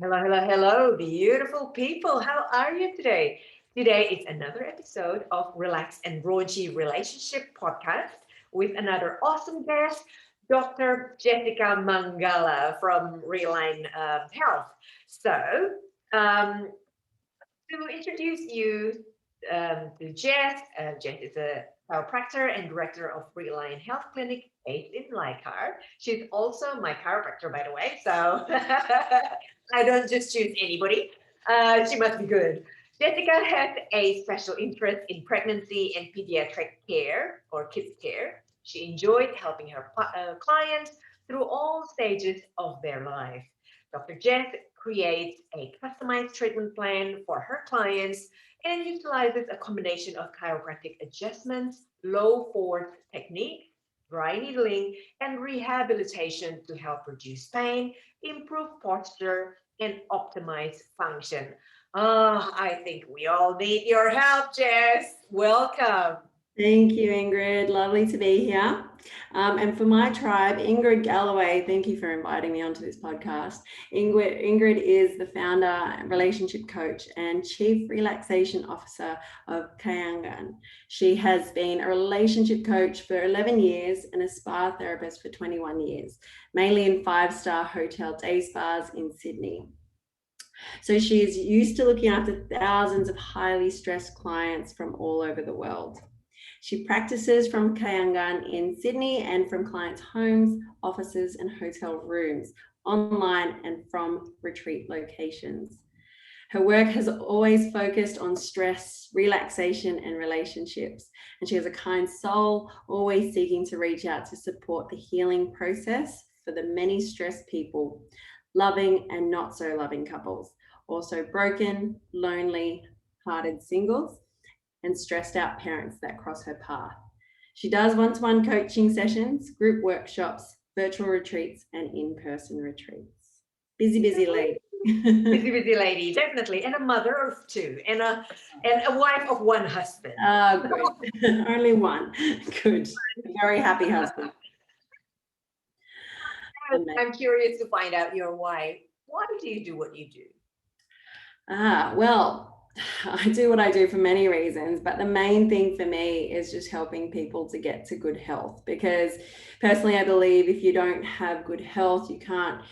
Hello, hello, hello, beautiful people. How are you today? Today is another episode of Relax and Raunchy Relationship Podcast with another awesome guest, Dr. Jessica Mangala from Reline Health. So, um, to introduce you to Jess, Jess is a chiropractor and director of Reliant Health Clinic based in Leichhardt. She's also my chiropractor, by the way, so I don't just choose anybody. She must be good. Jessica has a special interest in pregnancy and pediatric care or kids care. She enjoyed helping her clients through all stages of their life. Dr. Jess creates a customized treatment plan for her clients and utilizes a combination of chiropractic adjustments, low force technique, dry needling, and rehabilitation to help reduce pain, improve posture, and optimize function. I think we all need your help, Jess. Welcome. Thank you, Ingrid. Lovely to be here. And for my tribe, Ingrid Galloway, thank you for inviting me onto this podcast. Ingrid is the founder, relationship coach, and chief relaxation officer of KAHYANGAN. She has been a relationship coach for 11 years and a spa therapist for 21 years, mainly in five-star hotel day spas in Sydney. So she is used to looking after thousands of highly stressed clients from all over the world. She practices from KAHYANGAN in Sydney and from clients' homes, offices, and hotel rooms, online and from retreat locations. Her work has always focused on stress, relaxation, and relationships. And she has a kind soul, always seeking to reach out to support the healing process for the many stressed people, loving and not so loving couples, also broken, lonely, hearted singles, and stressed out parents that cross her path. She does one-to-one coaching sessions, group workshops, virtual retreats, and in-person retreats. Busy lady. Busy, busy lady, definitely, and a mother of two, and a wife of one husband. Oh, good. Only one. Good. A very happy husband. I'm curious to find out your why. Why do you do what you do? Well, I do what I do for many reasons, but the main thing for me is just helping people to get to good health. Because personally, I believe if you don't have good health, you can't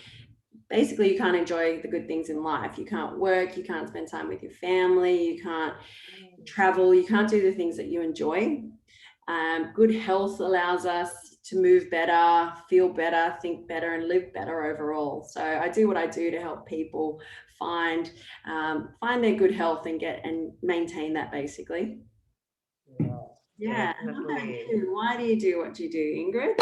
enjoy the good things in life. You can't work, you can't spend time with your family, you can't travel, you can't do the things that you enjoy. Good health allows us to move better, feel better, think better, and live better overall. So I do what I do to help people find their good health and maintain that basically. Yeah. How about Definitely. you? Why do you do what you do, Ingrid?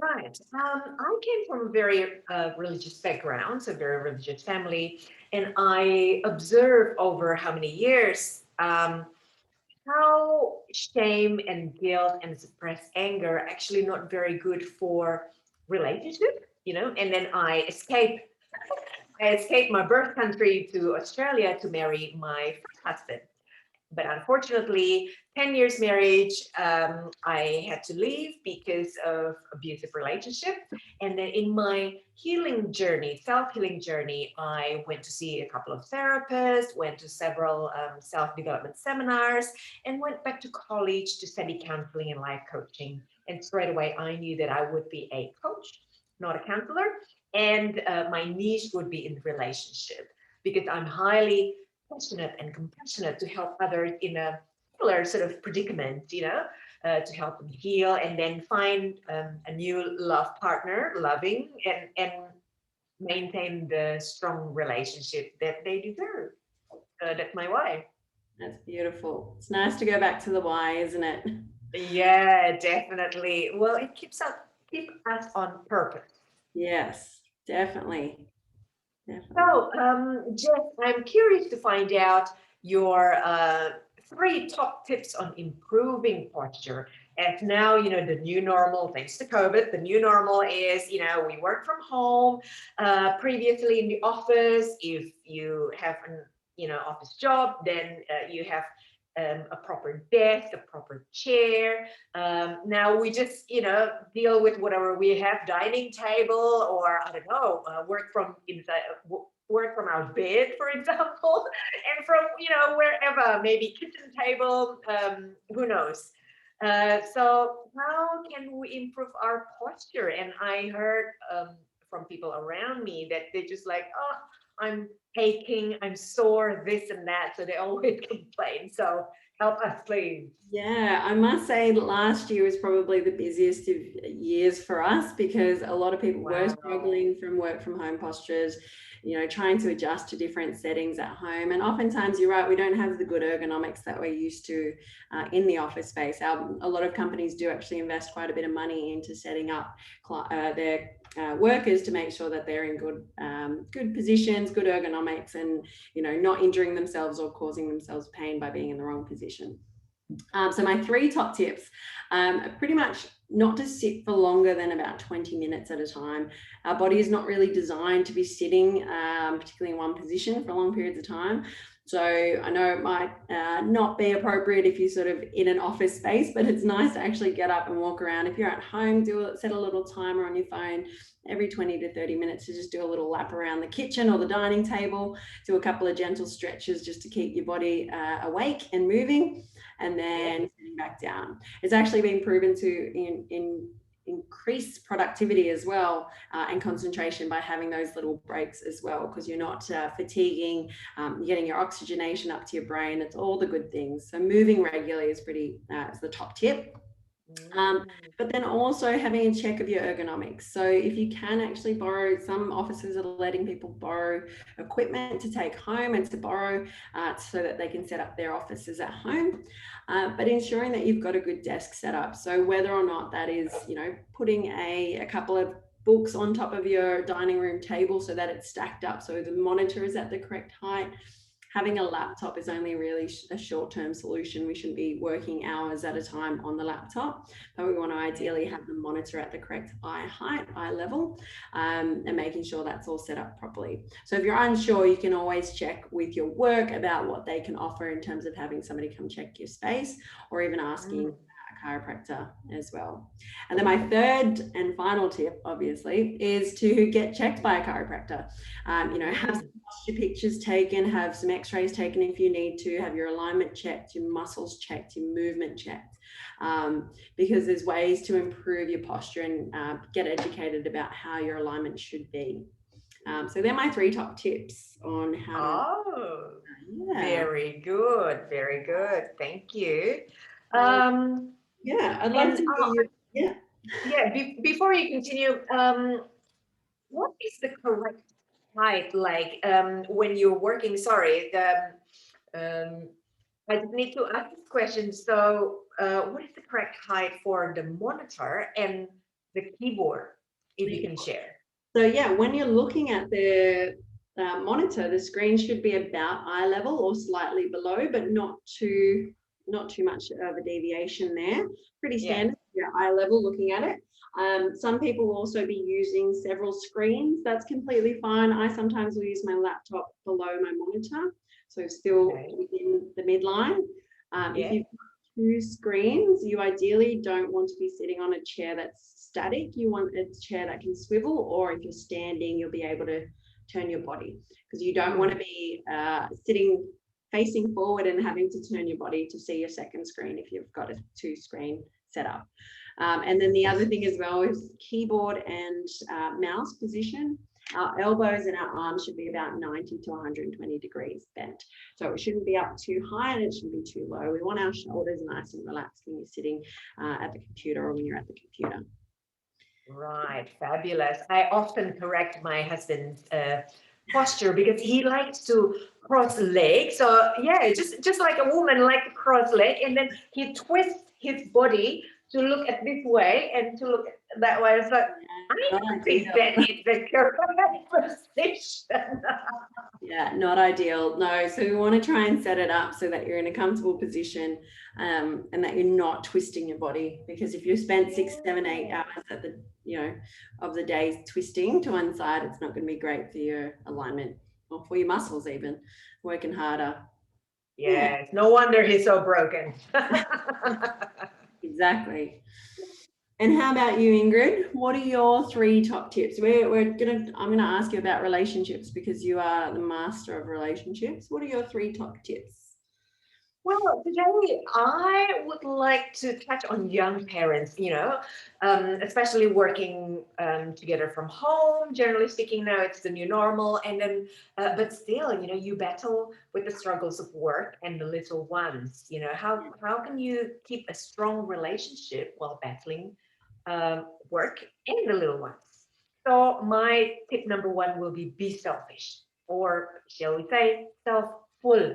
Right. I came from a very religious background, so very religious family, and I observed over how many years how shame and guilt and suppressed anger are actually not very good for relationship, And then I escaped my birth country to Australia to marry my first husband. But unfortunately, 10 years marriage, I had to leave because of abusive relationship. And then in my healing journey, self-healing journey, I went to see a couple of therapists, went to several self-development seminars, and went back to college to study counseling and life coaching. And straight away, I knew that I would be a coach, not a counselor, and my niche would be in relationship because I'm highly passionate and compassionate to help others in a similar sort of predicament, to help them heal and then find a new love partner, loving and maintain the strong relationship that they deserve. That's my why. That's beautiful. It's nice to go back to the why, isn't it? Yeah, definitely. Well, it keep us on purpose. Yes, definitely. So, Jeff, I'm curious to find out your three top tips on improving posture. As now, the new normal, thanks to COVID, the new normal is, we work from home. Previously in the office, if you have an, office job, then you have a proper desk, a proper chair. Now we just, deal with whatever we have, dining table, or I don't know, work from inside, work from our bed, for example, and from, wherever, maybe kitchen table, who knows. So how can we improve our posture? And I heard from people around me that they just like, oh, I'm aching, I'm sore, this and that. So they always complain. So help us, please. Yeah, I must say that last year was probably the busiest of years for us because a lot of people were Wow. struggling from work from home postures, trying to adjust to different settings at home. And oftentimes, you're right, we don't have the good ergonomics that we're used to in the office space. A lot of companies do actually invest quite a bit of money into setting up their workers to make sure that they're in good positions, good ergonomics, and not injuring themselves or causing themselves pain by being in the wrong position. So my 3 top tips are pretty much not to sit for longer than about 20 minutes at a time. Our body is not really designed to be sitting, particularly in one position for long periods of time. So I know it might not be appropriate if you're sort of in an office space, but it's nice to actually get up and walk around. If you're at home, set a little timer on your phone every 20 to 30 minutes to just do a little lap around the kitchen or the dining table, do a couple of gentle stretches just to keep your body awake and moving, and then sitting back down. It's actually been proven to increase productivity as well and concentration by having those little breaks as well, because you're not fatiguing, you're getting your oxygenation up to your brain. It's all the good things. So moving regularly is is the top tip. But then also having a check of your ergonomics. So if you can actually borrow, some offices are letting people borrow equipment to take home and to borrow so that they can set up their offices at home, but ensuring that you've got a good desk set up. So whether or not that is, putting a couple of books on top of your dining room table so that it's stacked up so the monitor is at the correct height. Having a laptop is only really a short-term solution. We shouldn't be working hours at a time on the laptop, but we want to ideally have the monitor at the correct eye height, eye level, and making sure that's all set up properly. So if you're unsure, you can always check with your work about what they can offer in terms of having somebody come check your space, or even asking a chiropractor as well. And then my third and final tip, obviously, is to get checked by a chiropractor. Have some posture pictures taken, have some x-rays taken if you need to, have your alignment checked, your muscles checked, your movement checked, because there's ways to improve your posture and get educated about how your alignment should be. So they're my 3 top tips on how to... Oh, very good. Very good. Thank you. I'd like to hear you. Before you continue, what is the correct height like when you're working? Sorry, I just need to ask this question. So, what is the correct height for the monitor and the keyboard, if you can share? So when you're looking at the monitor, the screen should be about eye level or slightly below, but not too much of a deviation there. Pretty standard, eye level looking at it. Some people will also be using several screens. That's completely fine. I sometimes will use my laptop below my monitor, so still within the midline. If you've got 2 screens, you ideally don't want to be sitting on a chair that's static. You want a chair that can swivel, or if you're standing, you'll be able to turn your body, because you don't want to be sitting facing forward and having to turn your body to see your second screen if you've got a 2-screen setup. And then the other thing as well is keyboard and mouse position. Our elbows and our arms should be about 90 to 120 degrees bent. So it shouldn't be up too high and it shouldn't be too low. We want our shoulders nice and relaxed when you're sitting at the computer or when you're at the computer. Right, fabulous. I often correct my husband's posture because he likes to cross legs. So just like a woman like to cross leg, and then he twists his body to look at this way and to look at that way. It's like, I don't think that is the correct position. Not ideal. No, so we want to try and set it up so that you're in a comfortable position and that you're not twisting your body, because if you spent 6, 7, 8 hours at the of the day twisting to one side, it's not going to be great for your alignment or for your muscles even, working harder. Yes, no wonder he's so broken. Exactly. And how about you, Ingrid? What are your three top tips? I'm gonna ask you about relationships because you are the master of relationships. What are your three top tips? Well, today I would like to touch on young parents, especially working together from home. Generally speaking, now it's the new normal. And then, but still, you battle with the struggles of work and the little ones. How can you keep a strong relationship while battling work and the little ones? So, my tip number one will be selfish, or shall we say, self-full.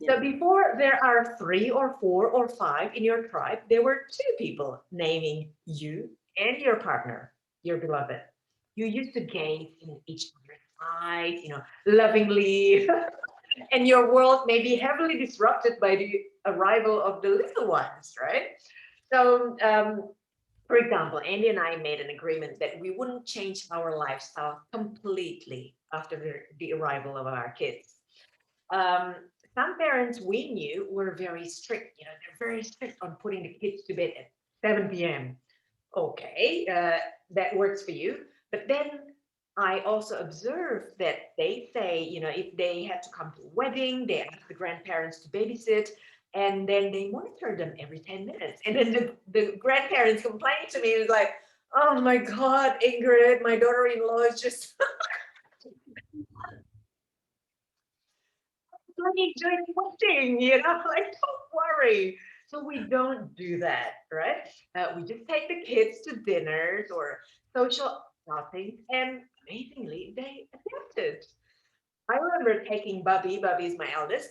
Yeah. So before there are three or four or five in your tribe, there were two people naming you and your partner, your beloved. You used to gaze in each other's eyes, lovingly, and your world may be heavily disrupted by the arrival of the little ones, right? So, for example, Andy and I made an agreement that we wouldn't change our lifestyle completely after the arrival of our kids. um, some parents we knew were very strict. They're very strict on putting the kids to bed at 7 p.m. Okay, that works for you. But then I also observed that they say, if they had to come to a wedding, they ask the grandparents to babysit, and then they monitor them every 10 minutes. And then the grandparents complained to me, it was like, oh my God, Ingrid, my daughter-in-law is just bloody doing nothing, like don't worry. So we don't do that, right? We just take the kids to dinners or social outings, and amazingly, they adapted. I remember taking Bubby is my eldest,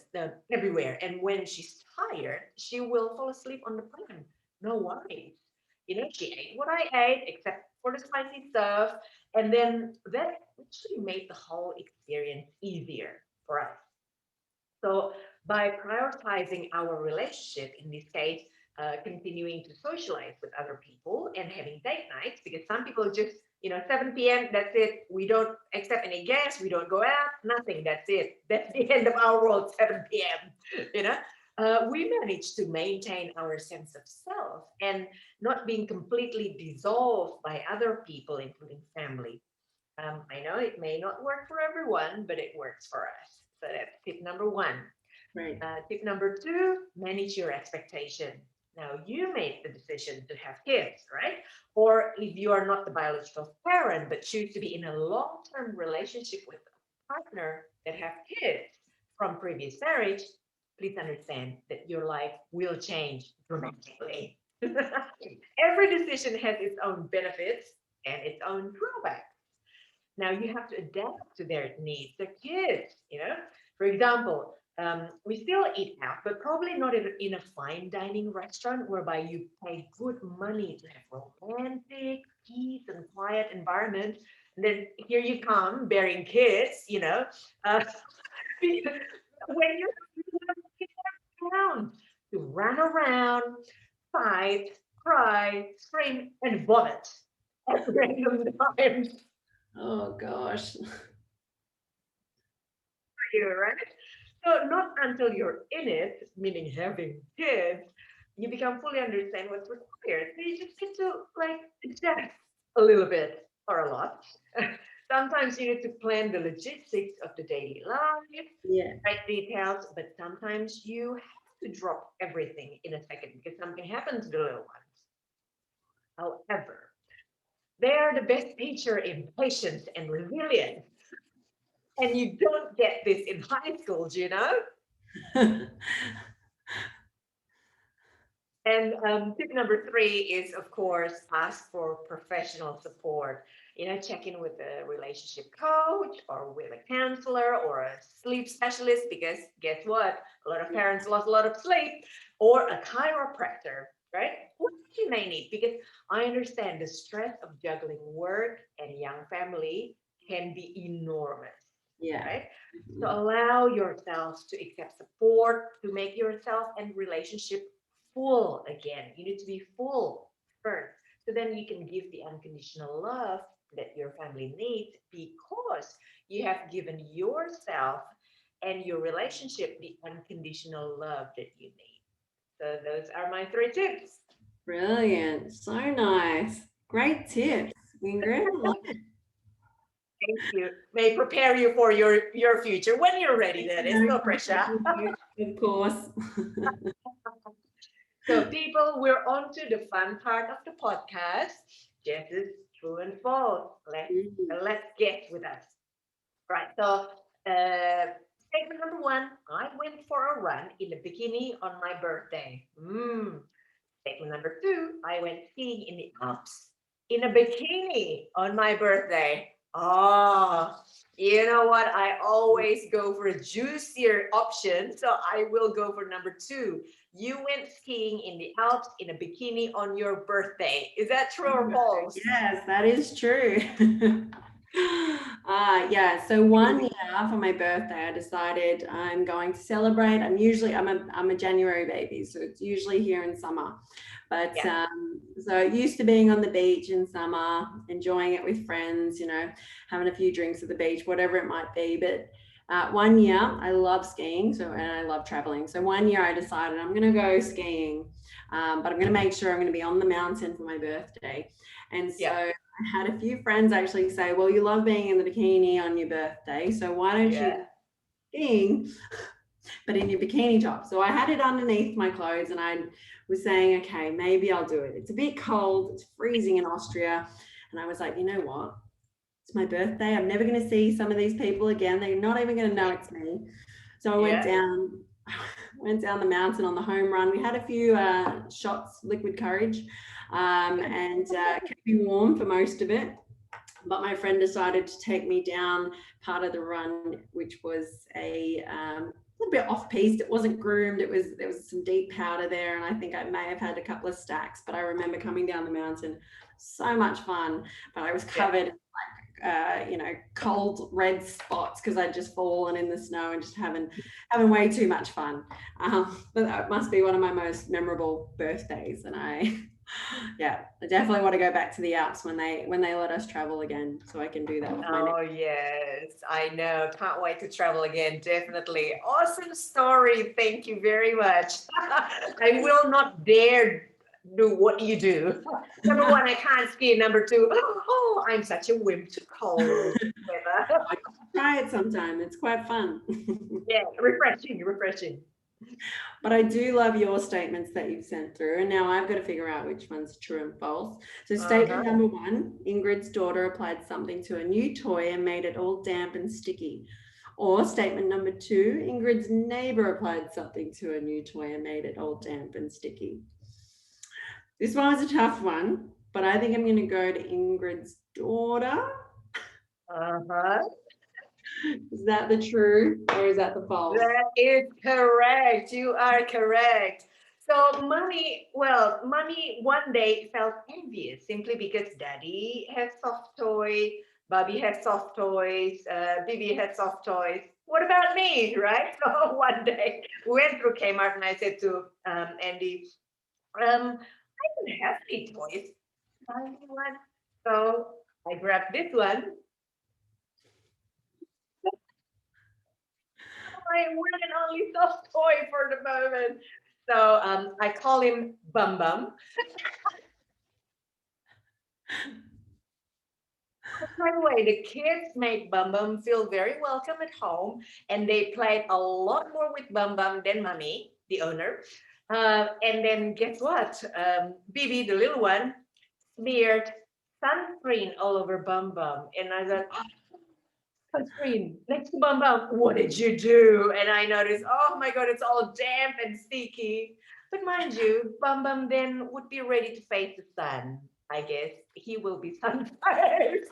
everywhere. And when she's tired, she will fall asleep on the plane. No worries. She ate what I ate, except for the spicy stuff. And then that actually made the whole experience easier for us. So by prioritizing our relationship, in this case, continuing to socialize with other people and having date nights, because some people just, 7 p.m., that's it. We don't accept any guests. We don't go out, nothing. That's it. That's the end of our world, 7 p.m. We manage to maintain our sense of self and not being completely dissolved by other people, including family. I know it may not work for everyone, but it works for us. So that's tip number one. Great. Tip number two, manage your expectation. Now, you made the decision to have kids, right? Or if you are not the biological parent, but choose to be in a long term relationship with a partner that have kids from previous marriage, please understand that your life will change dramatically. Every decision has its own benefits and its own drawbacks. Now you have to adapt to their needs, their kids. For example, we still eat out, but probably not in a fine dining restaurant whereby you pay good money to have romantic, peace, and quiet environment. And then here you come bearing kids. When you're around to run around, fight, cry, scream, and vomit at random times. Oh gosh. You, right? So not until you're in it, meaning having kids, you become fully understand what's required. So you just get to like adjust a little bit or a lot. Sometimes you need to plan the logistics of the daily life, Yeah. right details, but sometimes you have to drop everything in a second because something happened to the little ones. However, they are the best teacher in patience and resilience. And you don't get this in high schools. And tip number three is, of course, ask for professional support. Check in with a relationship coach or with a counselor or a sleep specialist, because guess what? A lot of parents lost a lot of sleep, or a chiropractor, right? What you may need, because I understand the stress of juggling work and young family can be enormous, Yeah. right? So allow yourself to accept support, to make yourself and relationship full again. You need to be full first. So then you can give the unconditional love that your family needs, because you have given yourself and your relationship the unconditional love that you need. So those are my three tips. Brilliant. So nice. Great tips, Ingrid. I love it. Thank you. May prepare you for your future when you're ready. That is no pressure. Of course. So, people, we're on to the fun part of the podcast. Jess's true and false. Let's get with us. Right. So, statement number one: I went for a run in a bikini on my birthday. Statement number two: I went skiing in the Alps in a bikini on my birthday. Oh, you know what? I always go for a juicier option. So I will go for number two. You went skiing in the Alps in a bikini on your birthday. Is that true or false? Yes, that is true. Yeah, so one year for my birthday, I decided I'm going to celebrate. I'm a January baby, so it's usually here in summer. But Yeah. so used to being on the beach in summer, enjoying it with friends, having a few drinks at the beach, whatever it might be. But one year, I love skiing, and I love traveling. So one year, I decided I'm going to go skiing, but I'm going to make sure I'm going to be on the mountain for my birthday. And so Yeah. I had a few friends actually say, "Well, you love being in the bikini on your birthday, so why don't you Yeah. skiing, but in your bikini top?" So I had it underneath my clothes, and I was saying, "Okay, maybe I'll do it. It's a bit cold. It's freezing in Austria." And I was like, "You know what? It's my birthday. I'm never going to see some of these people again. They're not even going to know it's me." So I went Yeah. down, went down the mountain on the home run. We had a few shots, liquid courage, and kept me warm for most of it. But my friend decided to take me down part of the run, which was a little bit off piste. It wasn't groomed. There was some deep powder there, and I think I may have had a couple of stacks. But I remember coming down the mountain, so much fun. But I was Yeah. covered cold red spots because I'd just fallen in the snow and just having way too much fun. But that must be one of my most memorable birthdays, and yeah, I definitely want to go back to the Alps when they let us travel again, so I can do that with my Oh, next. yes, I know. Can't wait to travel again. Definitely. Awesome story. Thank you very much. I will not dare do what you do. Number one, I can't ski. Number two, oh, I'm such a wimp to cold weather. Try it sometime. It's quite fun. Yeah, refreshing, refreshing. But I do love your statements that you've sent through. And now I've got to figure out which one's true and false. So, statement Uh-huh. number one: Ingrid's daughter applied something to a new toy and made it all damp and sticky. Or statement number two: Ingrid's neighbor applied something to a new toy and made it all damp and sticky. This one was a tough one, but I think I'm going to go to Ingrid's daughter. Uh-huh. Is that the true or is that the false? That is correct. You are correct. So mommy one day felt envious simply because daddy has soft toy, Bobby has soft toys, Bibi has soft toys. What about me, right? So one day we went through Kmart and I said to Andy, I don't have any toys. Buy me one. So I grabbed this one. My one and only soft toy for the moment. So I call him Bum Bum. By the way, the kids make Bum Bum feel very welcome at home, and they played a lot more with Bum Bum than Mummy, the owner. And then guess what? Bibi, the little one, smeared sunscreen all over Bum Bum, and I thought, sunscreen next to Bum Bum. What did you do? And I noticed, oh my God, it's all damp and sticky. But mind you, Bum Bum then would be ready to face the sun. I guess he will be sun safe.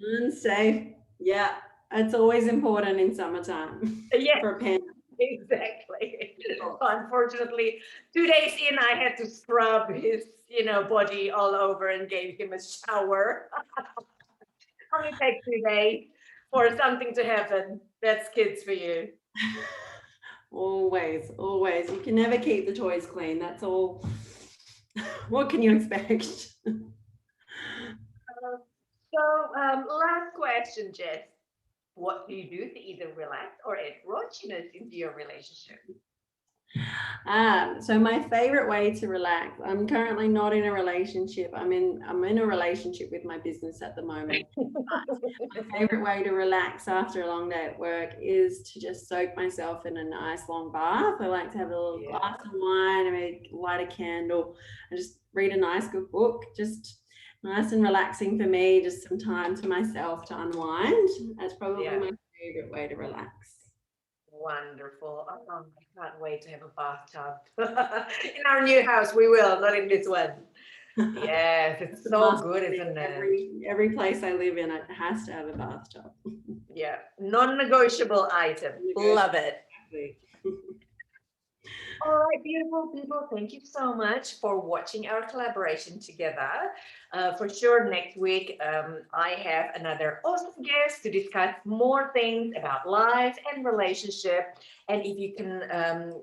Unsafe. Yeah, it's always important in summertime Yes, for a pen. exactly. Unfortunately, 2 days in, I had to scrub his, body all over and gave him a shower. Only take 2 days for something to happen. That's kids for you. Always, always. You can never keep the toys clean. That's all. What can you expect? Last question, Jess. What do you do to either relax or add raunchiness into your relationship? So my favorite way to relax. I'm currently not in a relationship. I'm in a relationship with my business at the moment. My favorite way to relax after a long day at work is to just soak myself in a nice long bath. I like to have a little Yeah, glass of wine, I maybe light a candle, and just read a nice good book. Just nice and relaxing for me. Just some time to myself to unwind. That's probably yeah. my favorite way to relax. Wonderful. Oh, I can't wait to have a bathtub. In our new house, we will, not in this one. Yes, it's It's a so must good, for me. isn't it? Every place I live in, it has to have a bathtub. Yeah, non-negotiable item. Love it. Exactly. All right, beautiful people, thank you so much for watching our collaboration together. For sure, next week, I have another awesome guest to discuss more things about life and relationship. And if you can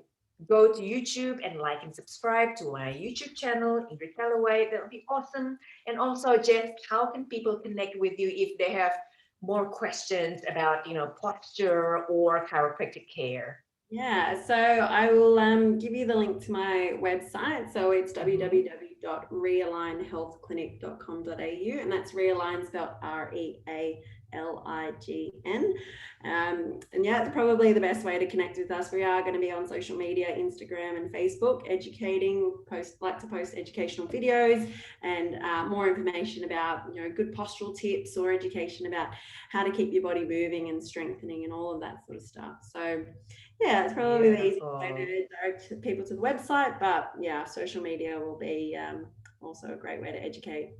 go to YouTube and like and subscribe to my YouTube channel, Ingrid Galloway, that would be awesome. And also, Jess, how can people connect with you if they have more questions about, posture or chiropractic care? Yeah, so I will give you the link to my website. So it's Mhm. www.realignhealthclinic.com.au, and that's realign spelled REALIGN. And yeah, it's probably the best way to connect with us. We are going to be on social media, Instagram and Facebook, educating. Like to post educational videos and more information about good postural tips or education about how to keep your body moving and strengthening and all of that sort of stuff. So yeah, it's probably the easiest way Beautiful. to direct people to the website, but yeah, social media will be also a great way to educate.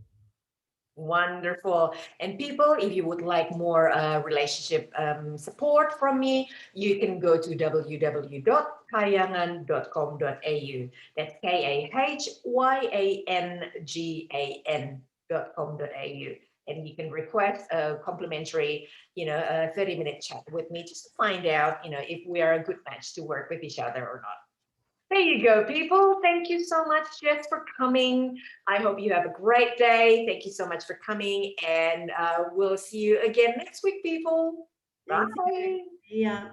Wonderful. And people, if you would like more relationship support from me, you can go to www.kahyangan.com.au. That's KAHYANGAN.com.au. And you can request a complimentary, 30-minute chat with me just to find out, if we are a good match to work with each other or not. There you go, people. Thank you so much, Jess, for coming. I hope you have a great day. Thank you so much for coming, and we'll see you again next week, people. Thanks. Bye. Yeah.